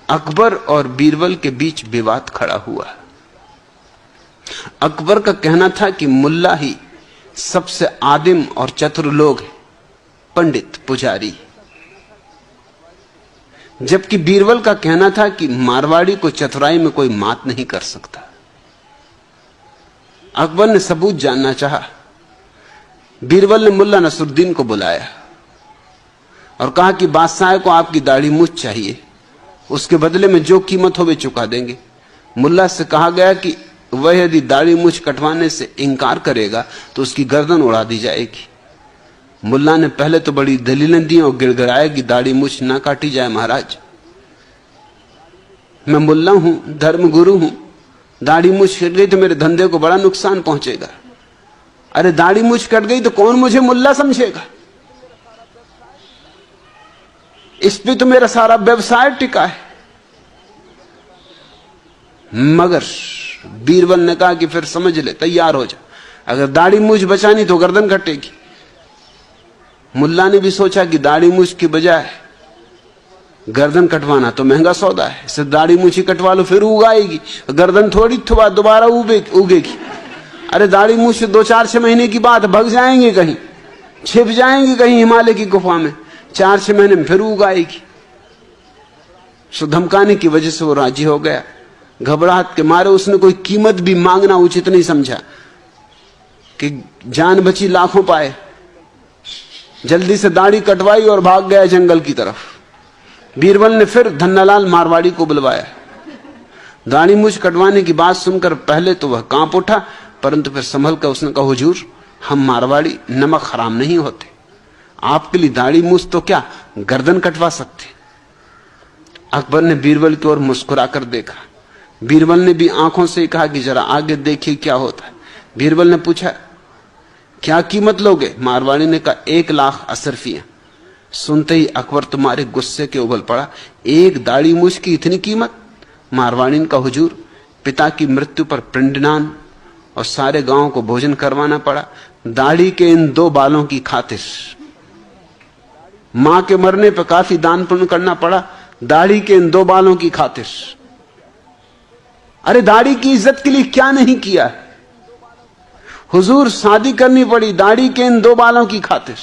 अकबर और बीरबल के बीच विवाद खड़ा हुआ। अकबर का कहना था कि मुल्ला ही सबसे आदिम और चतुर लोग हैं, पंडित पुजारी, जबकि बीरबल का कहना था कि मारवाड़ी को चतुराई में कोई मात नहीं कर सकता। अकबर ने सबूत जानना चाहा। बीरबल ने मुल्ला नसरुद्दीन को बुलाया और कहा कि बादशाह को आपकी दाढ़ी मूछ चाहिए, उसके बदले में जो कीमत हो वे चुका देंगे। मुल्ला से कहा गया कि वह यदि दाढ़ी मूछ कटवाने से इंकार करेगा तो उसकी गर्दन उड़ा दी जाएगी। मुल्ला ने पहले तो बड़ी दलीलें दी और गिड़गिड़ाया कि दाढ़ी मूछ ना काटी जाए महाराज, मैं मुल्ला हूं, धर्म गुरु हूं, दाढ़ी मूछ कट गई तो मेरे धंधे को बड़ा नुकसान पहुंचेगा। अरे दाढ़ी मूछ कट गई तो कौन मुझे मुल्ला समझेगा, इस पे तो मेरा सारा व्यवसाय टिका है। मगर बीरबल ने कहा कि फिर समझ ले, तैयार हो जा, अगर दाढ़ी मूछ बचानी तो गर्दन कटेगी। मुल्ला ने भी सोचा कि दाढ़ी मूछ की बजाय गर्दन कटवाना तो महंगा सौदा है, इससे दाढ़ी मूछ ही कटवा लो, फिर उगाएगी, गर्दन थोड़ी दोबारा उगेगी। अरे दाढ़ी मूछ 2-4-6 महीने की बात, भग जाएंगे कहीं, छिप जाएंगे कहीं हिमालय की गुफा में, 4-6 महीने में फिर उगाएगी। सो धमकाने की वजह से वो राजी हो गया। घबराहट के मारे उसने कोई कीमत भी मांगना उचित नहीं समझा कि जान बची लाखों पाए। जल्दी से दाढ़ी कटवाई और भाग गया जंगल की तरफ। बीरबल ने फिर धन्नालाल मारवाड़ी को बुलवाया। दाढ़ी मूछ कटवाने की बात सुनकर पहले तो वह कांप उठा, परंतु फिर संभल कर उसने कहा, हुजूर हम मारवाड़ी नमक हराम नहीं होते, आपके लिए दाढ़ी मूछ तो क्या गर्दन कटवा सकते। अकबर ने बीरबल की ओर मुस्कुराकर देखा। बीरबल ने भी आंखों से कहा कि जरा आगे देखिए क्या होता है। बीरबल ने पूछा, क्या कीमत लोगे? मारवाड़ी ने कहा 1 लाख असरफियां। सुनते ही अकबर तुम्हारे गुस्से के उबल पड़ा, 1 दाढ़ी मूछ की इतनी कीमत? मारवाड़ी ने कहा, हुजूर पिता की मृत्यु पर पिंडदान और सारे गांव को भोजन करवाना पड़ा, दाढ़ी के इन 2 बालों की खातिर। मां के मरने पर काफी दान पुण्य करना पड़ा, दाढ़ी के इन 2 बालों की खातिर। अरे दाढ़ी की इज्जत के लिए क्या नहीं किया है? हुजूर शादी करनी पड़ी दाढ़ी के इन 2 बालों की खातिर,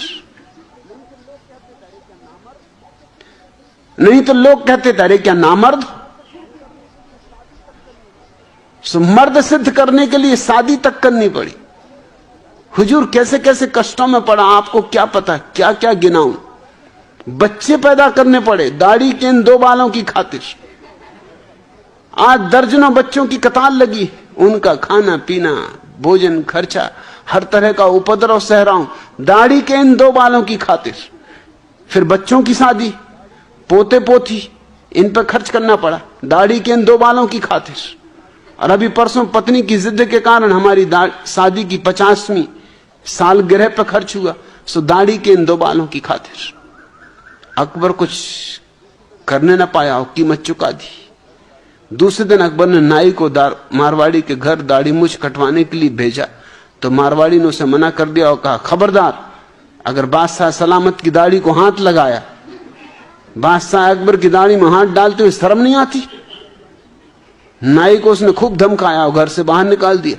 नहीं तो लोग कहते थे अरे क्या नामर्द। सो मर्द सिद्ध करने के लिए शादी तक करनी पड़ी। हुजूर कैसे कैसे कष्टों में पड़ा, आपको क्या पता, क्या क्या गिनाऊं। बच्चे पैदा करने पड़े दाढ़ी के इन 2 बालों की खातिर। आज दर्जनों बच्चों की कतार लगी, उनका खाना पीना भोजन खर्चा हर तरह का उपद्रव सह रहा हूं दाढ़ी के इन 2 बालों की खातिर। फिर बच्चों की शादी, पोते पोती, इन पर खर्च करना पड़ा दाढ़ी के इन 2 बालों की खातिर। और अभी परसों पत्नी की जिद के कारण हमारी शादी की 50वीं सालगिरह पर खर्च हुआ, सो दाढ़ी के इन 2 बालों की खातिर। अकबर कुछ करने न पाया और कीमत चुका दी। दूसरे दिन अकबर ने नाई को मारवाड़ी के घर दाढ़ी मूछ कटवाने के लिए भेजा, तो मारवाड़ी ने उसे मना कर दिया और कहा, खबरदार अगर बादशाह सलामत की दाढ़ी को हाथ लगाया, बादशाह अकबर की दाढ़ी में हाथ डालते हुए शर्म नहीं आती। नाई को उसने खूब धमकाया और घर से बाहर निकाल दिया।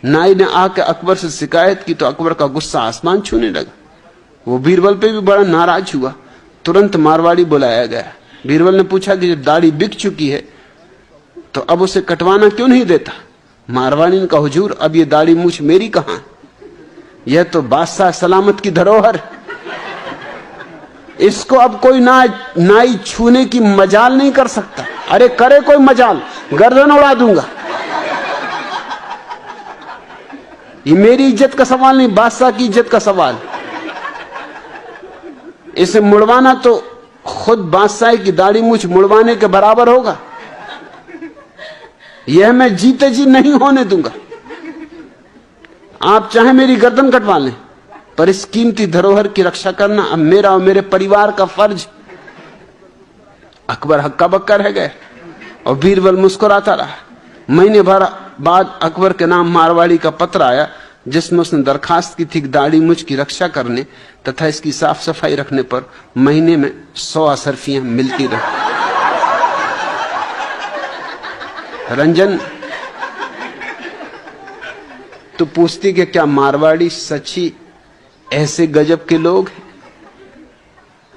नाई ने आकर अकबर से शिकायत की तो अकबर का गुस्सा आसमान छूने लगा। वो बीरबल पे भी बड़ा नाराज हुआ। तुरंत मारवाड़ी बुलाया गया। बीरबल ने पूछा कि जब दाढ़ी बिक चुकी है तो अब उसे कटवाना क्यों नहीं देता? मारवाड़ी ने कहा, हुजूर अब ये दाढ़ी मूछ मेरी कहां, यह तो बादशाह सलामत की धरोहर, इसको अब कोई नाई छूने की मजाल नहीं कर सकता। अरे करे कोई मजाल, गर्दन उड़ा दूंगा। ये मेरी इज्जत का सवाल नहीं, बादशाह की इज्जत का सवाल। इसे मुड़वाना तो खुद बादशाह की दाढ़ी मूछ मुड़वाने के बराबर होगा। यह मैं जीते जी नहीं होने दूंगा। आप चाहे मेरी गर्दन कटवा लें, पर इस कीमती धरोहर की रक्षा करना अब मेरा और मेरे परिवार का फर्ज। अकबर हक्का बक्का रह गए और बीरबल मुस्कुराता रहा। महीने भर बाद अकबर के नाम मारवाड़ी का पत्र आया, जिसमें उसने दरखास्त की थी दाढ़ी मूछ की रक्षा करने तथा इसकी साफ सफाई रखने पर महीने में 100 असरफियां मिलती रही। रंजन, तो पूछती कि क्या मारवाड़ी सच्ची ऐसे गजब के लोग हैं?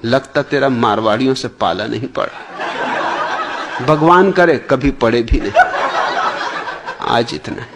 लगता तेरा मारवाड़ियों से पाला नहीं पड़ा। भगवान करे कभी पड़े भी नहीं। आज इतना है।